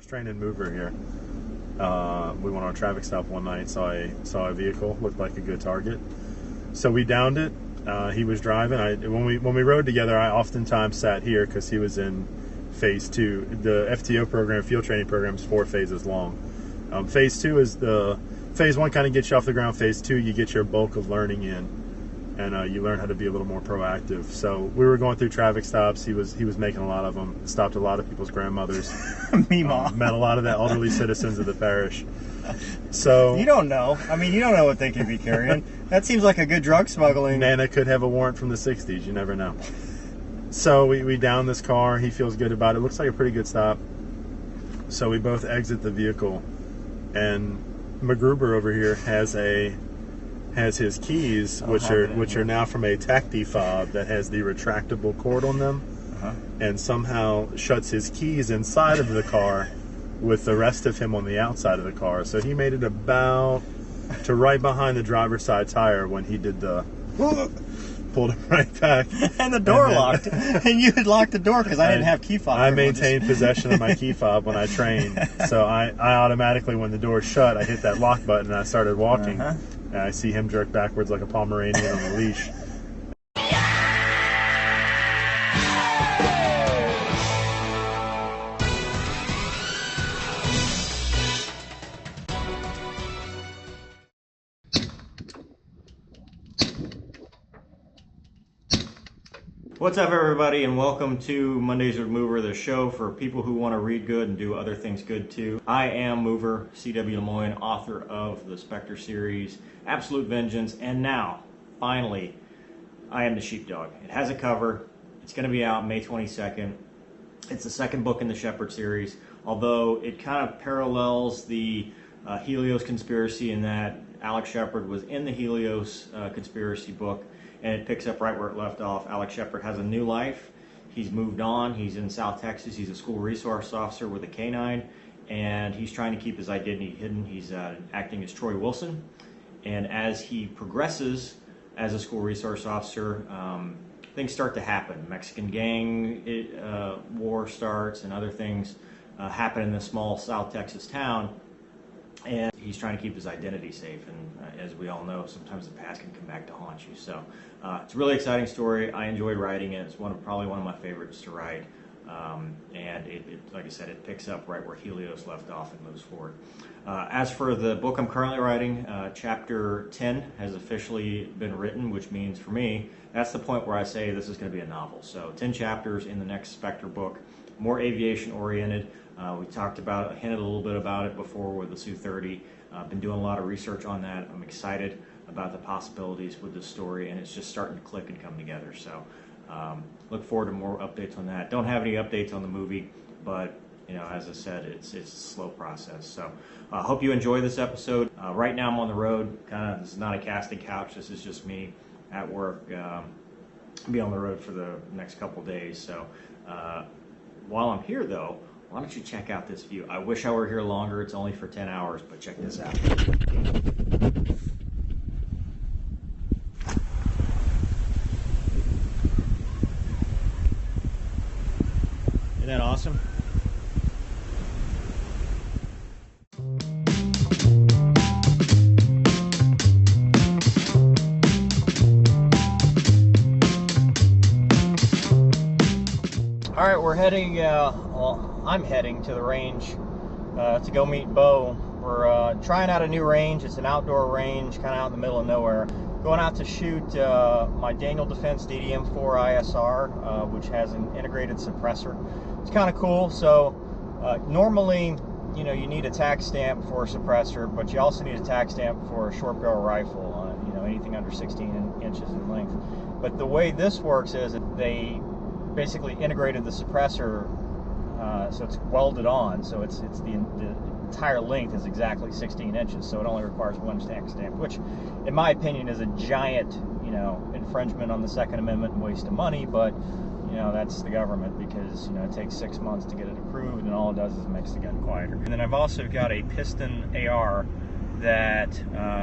was training mover here. We went on a traffic stop one night, saw a vehicle, looked like a good target. So we downed it. He was driving. When we rode together, I oftentimes sat here because he was in phase 2. The FTO program, field training program, is 4 phases long. Phase 2 is phase 1 kind of gets you off the ground. Phase 2, you get your bulk of learning in, and you learn how to be a little more proactive. So we were going through traffic stops. He was making a lot of them. Stopped a lot of people's grandmothers. Met a lot of the elderly citizens of the parish. So you don't know. I mean, you don't know what they could be carrying. That seems like a good drug smuggling. Nana could have a warrant from the 60s. You never know. So we down this car. He feels good about it. Looks like a pretty good stop. So we both exit the vehicle, and MacGruber over here has his keys, which are now from a tacti fob that has the retractable cord on them, and somehow shuts his keys inside of the car with the rest of him on the outside of the car. So he made it about to right behind the driver's side tire when he did the pulled him right back. And the door locked. And you had locked the door because I didn't have key fob. I maintained possession of my key fob when I trained. So I automatically, when the door shut, I hit that lock button and I started walking. And I see him jerk backwards like a Pomeranian on a leash. What's up, everybody, and welcome to Mondays with Mover, the show for people who want to read good and do other things good too. I am Mover, C.W. Lemoine, author of the Spectre series, Absolute Vengeance, and now, finally, I am the Sheepdog. It has a cover. It's going to be out May 22nd. It's the second book in the Shepherd series, although it kind of parallels the Helios conspiracy in that Alex Shepard was in the Helios conspiracy book, and it picks up right where it left off. Alex Shepard has a new life. He's moved on. He's in South Texas. He's a school resource officer with a K-9, and he's trying to keep his identity hidden. He's acting as Troy Wilson, and as he progresses as a school resource officer, things start to happen. Mexican gang war starts, and other things happen in this small South Texas town. And he's trying to keep his identity safe, and as we all know, sometimes the past can come back to haunt you. So it's a really exciting story. I enjoyed writing it. It's probably one of my favorites to write, and like I said, it picks up right where Helios left off and moves forward. As for the book I'm currently writing, chapter 10 has officially been written, which means for me, that's the point where I say this is going to be a novel. So 10 chapters in the next Spectre book, more aviation oriented. We hinted a little bit about it before with the Su-30. I've been doing a lot of research on that. I'm excited about the possibilities with this story, and it's just starting to click and come together. So look forward to more updates on that. Don't have any updates on the movie, but as I said, it's a slow process. So I hope you enjoy this episode. Right now I'm on the road. This is not a casting couch. This is just me at work. I'll be on the road for the next couple days. So while I'm here, though, why don't you check out this view? I wish I were here longer. It's only for 10 hours, but check this out. Isn't that awesome? All right, we're heading, I'm heading to the range to go meet Bo. We're trying out a new range. It's an outdoor range, kind of out in the middle of nowhere. Going out to shoot my Daniel Defense DDM 4 ISR, which has an integrated suppressor. It's kind of cool. So normally, you need a tax stamp for a suppressor, but you also need a tax stamp for a short barrel rifle, anything under 16 inches in length. But the way this works is that they basically integrated the suppressor, so it's welded on, so it's the entire length is exactly 16 inches, so it only requires one tax stamp, which in my opinion is a giant infringement on the Second Amendment and waste of money, but that's the government, because it takes 6 months to get it approved, and all it does is makes the gun quieter. And then I've also got a piston AR that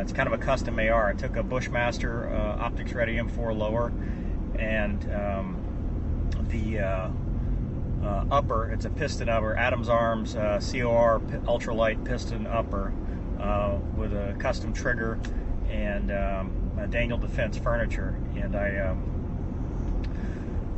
it's kind of a custom AR. I took a Bushmaster Optics Ready M4 lower, and upper. It's a piston upper, Adams Arms COR ultralight piston upper with a custom trigger and Daniel Defense furniture. And I'm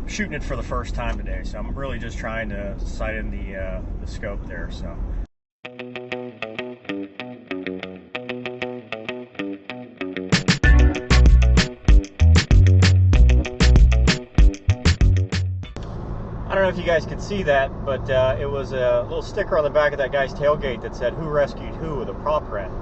shooting it for the first time today, so I'm really just trying to sight in the scope there. So. I don't know if you guys could see that, but it was a little sticker on the back of that guy's tailgate that said "Who rescued who?" with a paw print.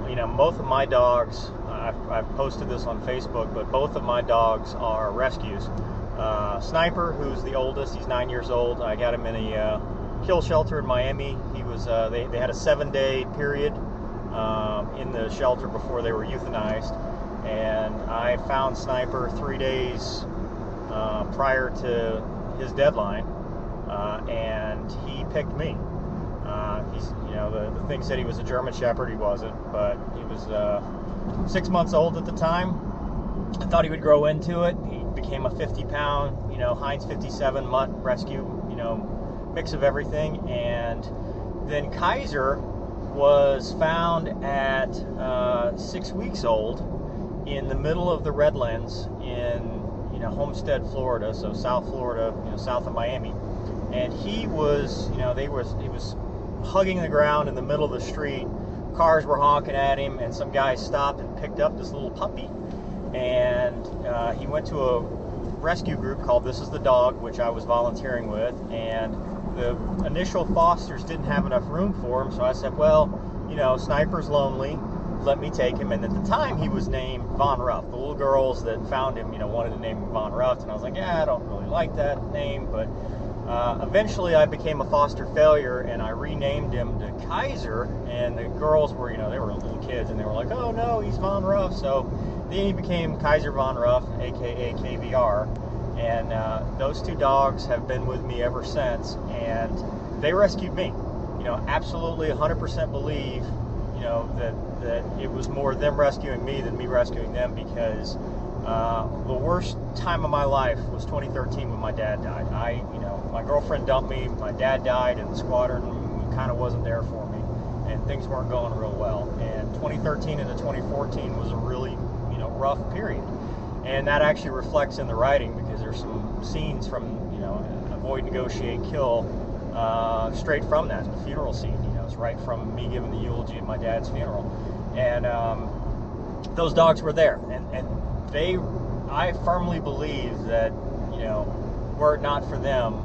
You know, both of my dogs, I've posted this on Facebook, but both of my dogs are rescues. Sniper, who's the oldest, he's 9 years old. I got him in a kill shelter in Miami. He was they had a 7-day period in the shelter before they were euthanized, and I found Sniper 3 days prior to his deadline, and he picked me. He's, you know, the thing said he was a German Shepherd. He wasn't, but he was 6 months old at the time. I thought he would grow into it. He became a 50-pound, you know, Heinz 57 mutt rescue, you know, mix of everything. And then Kaiser was found at 6 weeks old in the middle of the Redlands in, you know, Homestead, Florida, so South Florida, you know, south of Miami. And he was, you know, he was hugging the ground in the middle of the street. Cars were honking at him, and some guys stopped and picked up this little puppy. And he went to a rescue group called This Is the Dog, which I was volunteering with, and the initial fosters didn't have enough room for him, so I said, well, you know, Sniper's lonely, let me take him. And at the time he was named Von Ruff. The little girls that found him, you know, wanted to name him Von Ruff, and I was like, yeah, I don't really like that name. But eventually I became a foster failure, and I renamed him to Kaiser, and the girls were, you know, they were little kids, and they were like, oh no, he's Von Ruff. So then he became Kaiser Von Ruff, aka KVR, and those two dogs have been with me ever since, and they rescued me. You know, absolutely 100% believe, you know, that it was more them rescuing me than me rescuing them, because the worst time of my life was 2013 when my dad died. You know, my girlfriend dumped me, my dad died, and the squadron kind of wasn't there for me, and things weren't going real well. And 2013 into 2014 was a really, you know, rough period. And that actually reflects in the writing, because there's some scenes from, you know, Avoid, Negotiate, Kill, straight from that, the funeral scene. You know, it's right from me giving the eulogy at my dad's funeral. And those dogs were there, and I firmly believe that, you know, were it not for them,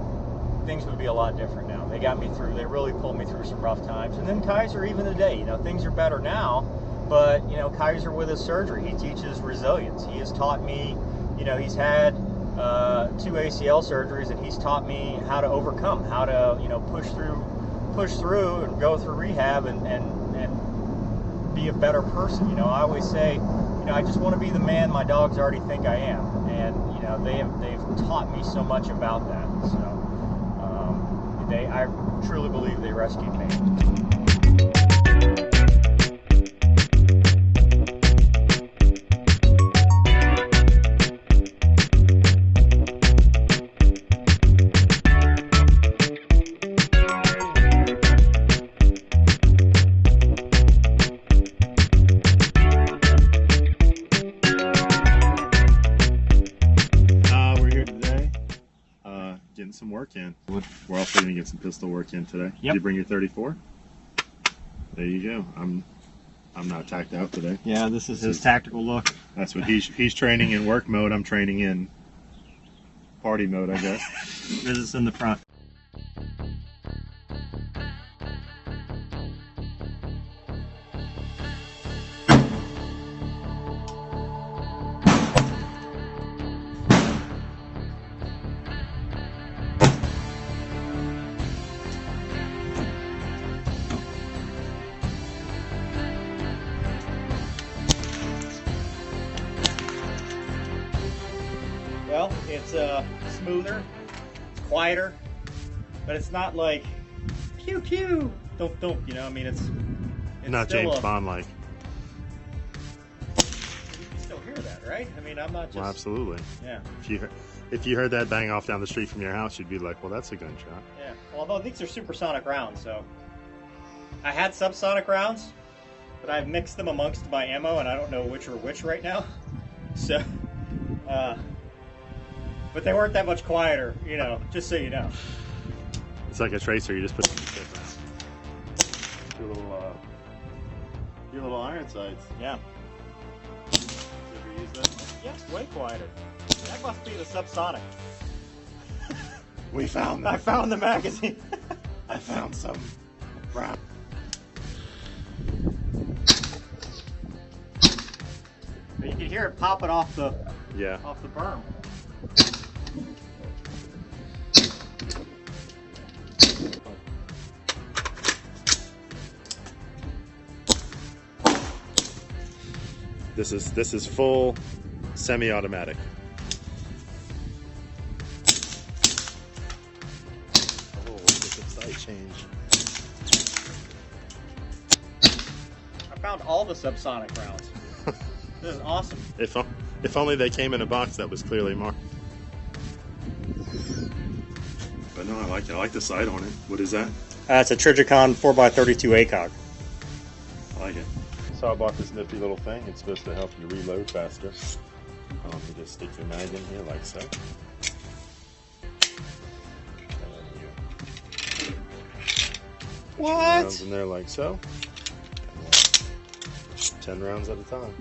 things would be a lot different now. They got me through, they really pulled me through some rough times. And then Kaiser, even today, you know, things are better now, but, you know, Kaiser with his surgery, he teaches resilience. He has taught me, you know, he's had 2 ACL surgeries, and he's taught me how to overcome, how to, you know, push through and go through rehab and be a better person. You know, I always say, you know, I just want to be the man my dogs already think I am, and, you know, they've taught me so much about that. So I truly believe they rescued me. Getting some work in. We're also going to get some pistol work in today. Yep. Did you bring your 34? There you go. I'm not tacked out today. Yeah, this is his tactical look. That's what he's training in work mode. I'm training in party mode, I guess. Visits in the front. Well, it's smoother, it's quieter, but it's not like pew pew, thump thump. You know, I mean, it's not James Bond like. You can still hear that, right? I mean, I'm not just. Well, absolutely. Yeah. If If you heard that bang off down the street from your house, you'd be like, well, that's a gunshot. Yeah, although these are supersonic rounds, so. I had subsonic rounds, but I've mixed them amongst my ammo, and I don't know which are which right now. So, but they weren't that much quieter, you know, just so you know. It's like a tracer, you just put your little iron sights. Yeah. You ever use that? Yeah, way quieter. That must be the subsonic. We found them. I found the magazine. I found some round. But you can hear it popping off the berm. This is full semi-automatic. Oh, it's a sight change. I found all the subsonic rounds. This is awesome. If only they came in a box that was clearly marked. But no, I like it. I like the sight on it. What is that? It's a Trigicon 4x32 ACOG. I like it. So I bought this nifty little thing. It's supposed to help you reload faster. You just stick your mag in here like so. What? Rounds in there like so. 10 rounds at a time.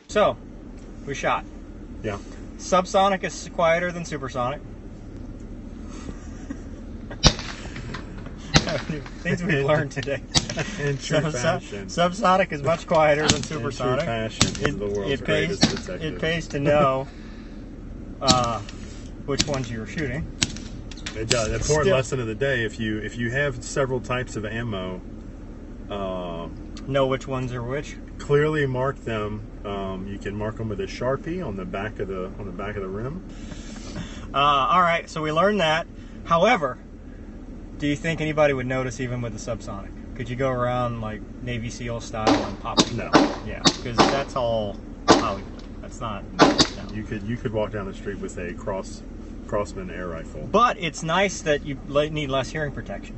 So, we shot. Yeah. Subsonic is quieter than supersonic. Things we've learned today. In true fashion. Subsonic is much quieter than supersonic. In true fashion, he's the world's greatest detective. It pays to know which ones you're shooting. It does. The important lesson of the day: if you have several types of ammo, know which ones are which. Clearly mark them. You can mark them with a Sharpie on the back of the rim. All right, so we learned that. However, do you think anybody would notice even with the subsonic? Could you go around like Navy SEAL style and pop it? No. Yeah, because that's all Hollywood. That's not. No. You could walk down the street with a Crossman air rifle. But it's nice that you need less hearing protection.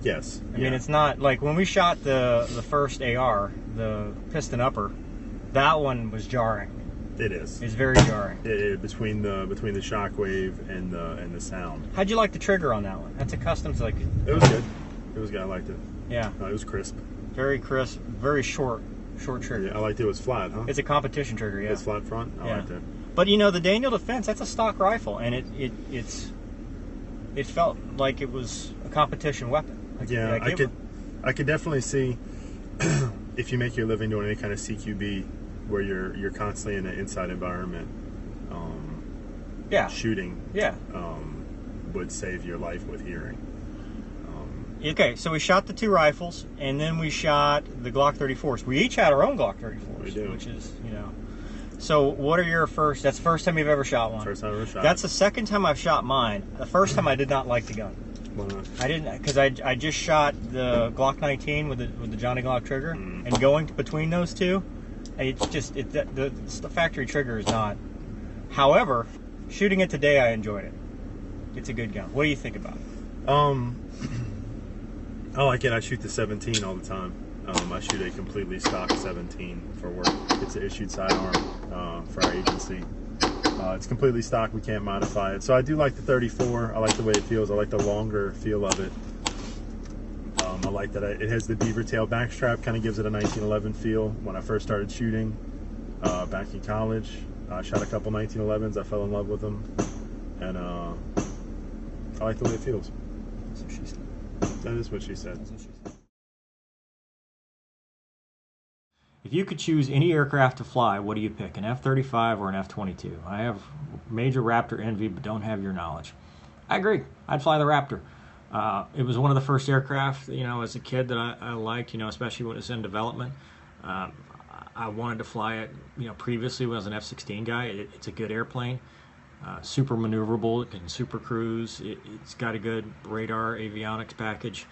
Yes. I mean, it's not like when we shot the first AR, the piston upper. That one was jarring. It is. It's very jarring. Between the shockwave and the sound. How'd you like the trigger on that one? That's a custom. Like it was good. It was good. I liked it. Yeah. It was crisp. Very crisp. Very short trigger. Yeah, I liked it. It was flat, huh? It's a competition trigger. Yeah. It's flat front. I liked it. But you know, the Daniel Defense, that's a stock rifle, and it felt like it was a competition weapon. Like, yeah, I could definitely see if you make your living doing any kind of CQB where you're constantly in an inside environment. Shooting. Yeah. Would save your life with hearing. Okay, so we shot the two rifles, and then we shot the Glock 34s. We each had our own Glock 34s. We do. Which is, you know. So what are your first? That's the first time you've ever shot one. First time I ever shot. That's the second time I've shot mine. The first time I did not like the gun. Why not? I didn't, because I just shot the Glock 19 with the Johnny Glock trigger, and going between those two, it's just the factory trigger is not. However, shooting it today, I enjoyed it. It's a good gun. What do you think about it? I like it. I shoot the 17 all the time. I shoot a completely stock 17 for work. It's an issued sidearm for our agency. It's completely stock. We can't modify it. So I do like the 34. I like the way it feels. I like the longer feel of it. I like that it has the beaver tail backstrap. Kind of gives it a 1911 feel. When I first started shooting back in college, I shot a couple 1911s. I fell in love with them, and I like the way it feels. That's what she said. That is what she said. If you could choose any aircraft to fly, what do you pick, an F-35 or an F-22? I have major Raptor envy, but don't have your knowledge. I agree. I'd fly the Raptor. It was one of the first aircraft, you know, as a kid that I liked, you know, especially when it's in development. I wanted to fly it, you know, previously when I was an F-16 guy. It's a good airplane. super maneuverable. It can super cruise. It's got a good radar avionics package.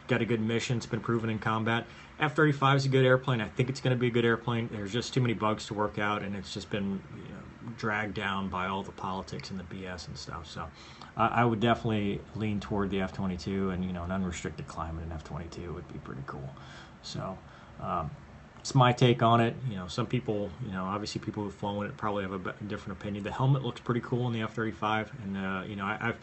Got a good mission. It's been proven in combat. F-35 is a good airplane. I think it's going to be a good airplane. There's just too many bugs to work out, and it's just been dragged down by all the politics and the BS and stuff. So I would definitely lean toward the F-22, and an unrestricted climate in F-22 would be pretty cool. So it's my take on it. Some people, obviously people who've flown it probably have a different opinion. The helmet looks pretty cool in the F-35, and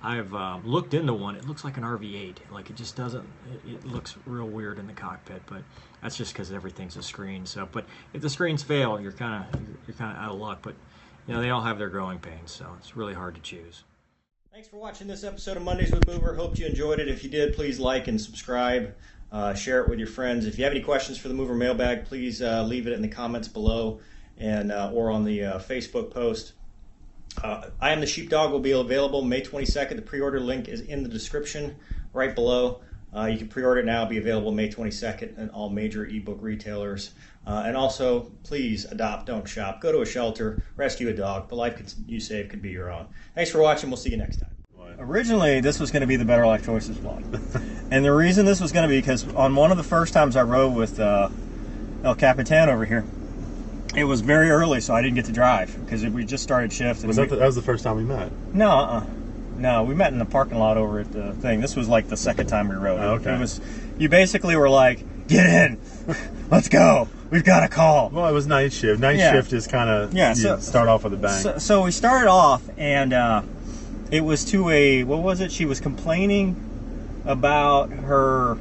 I've looked into one. It looks like an RV-8. Like it just doesn't. It looks real weird in the cockpit, but that's just because everything's a screen. So, but if the screens fail, you're kind of out of luck. But they all have their growing pains, so it's really hard to choose. Thanks for watching this episode of Mondays with Mover. Hope you enjoyed it. If you did, please like and subscribe. Share it with your friends. If you have any questions for the Mover mailbag, please leave it in the comments below and or on the Facebook post. I Am the Sheepdog will be available May 22nd. The pre-order link is in the description right below. You can pre-order it now. It'll be available May 22nd at all major ebook retailers. And also, please adopt, don't shop. Go to a shelter, rescue a dog. The life you save could be your own. Thanks for watching. We'll see you next time. Originally, this was going to be the Better Life Choices vlog. And the reason this was going to be because on one of the first times I rode with El Capitan over here, it was very early, so I didn't get to drive because we just started shift. And that was the first time we met? No, no, we met in the parking lot over at the thing. This was like the second time we rode. Oh, okay. You basically were like, get in, let's go, we've got a call. Well, it was night shift. Night shift is kind of, start off with a bang. So we started off, and it was to what was it? She was complaining about her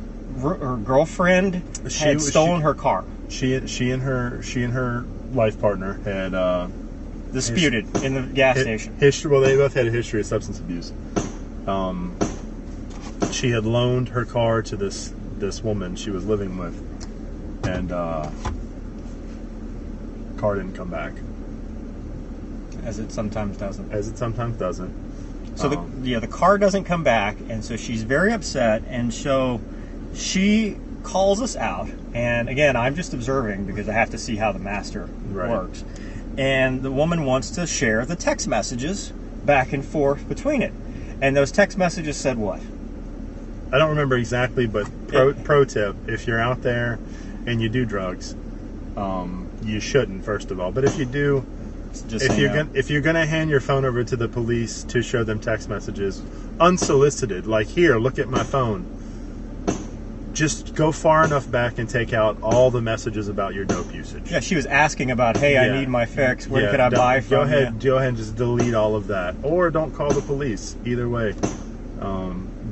girlfriend had stolen her car. She and her life partner had disputed in the gas station. Well, they both had a history of substance abuse. She had loaned her car to this woman she was living with, and car didn't come back. As it sometimes doesn't. So the car doesn't come back, and so she's very upset, and so she calls us out. And again, I'm just observing because I have to see how the master works. And the woman wants to share the text messages back and forth between it. And those text messages said what? I don't remember exactly, but pro tip, if you're out there and you do drugs, you shouldn't, first of all. But if you do, if you're gonna hand your phone over to the police to show them text messages unsolicited, like, here, look at my phone, just go far enough back and take out all the messages about your dope usage. Yeah, she was asking about, hey, I need my fix. Where could I buy from? Go ahead and just delete all of that, or don't call the police. Either way.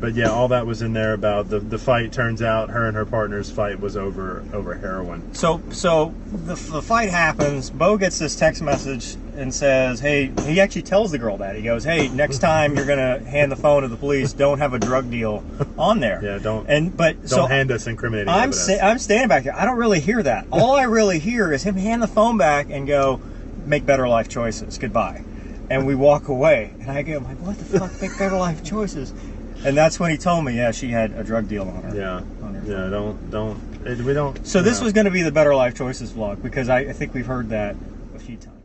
But yeah, all that was in there about the fight. Turns out her and her partner's fight was over heroin. So the fight happens. Bo gets this text message and says, hey, he actually tells the girl that. He goes, hey, next time you're going to hand the phone to the police, don't have a drug deal on there. Yeah, don't hand us incriminating evidence. I'm standing back here. I don't really hear that. All I really hear is him hand the phone back and go, make better life choices. Goodbye. And we walk away. And I go, what the fuck, make better life choices? And that's when he told me, yeah, she had a drug deal on her. Yeah, we don't. So this was going to be the Better Life Choices vlog because I think we've heard that a few times.